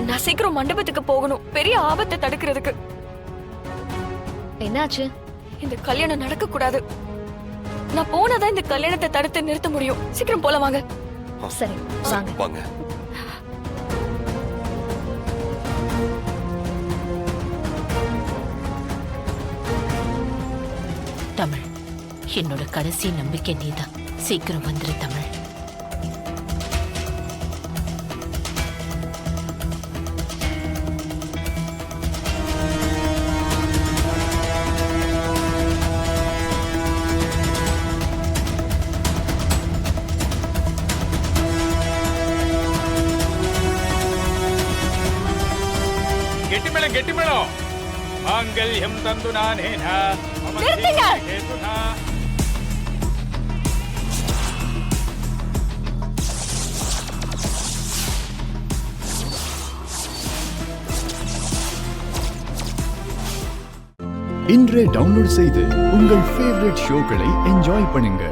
நான் சீக்கிரம் மண்டபத்துக்கு போகணும், பெரிய ஆபத்தை தடுக்கிறதுக்கு. என்னாச்சு? இந்த கல்யாணம் நடக்க கூடாது. நான் போனாதான் இந்த கல்யாணத்தை தடுத்து நிறுத்த முடியும். சீக்கிரம் போல வாங்க. சரி வாங்க. வாங்க. தமிழ், என்னோட கடைசி நம்பிக்கை நீதான். சீக்கிரம் வந்துரு தமிழ். கெட்டி மேளம் மாங்கல்யம் தந்து நானேனா. நிறுத்துங்க. இன்றே டவுன்லோட் செய்து உங்கள் ஃபேவரட் ஷோக்களை என்ஜாய் பண்ணுங்க.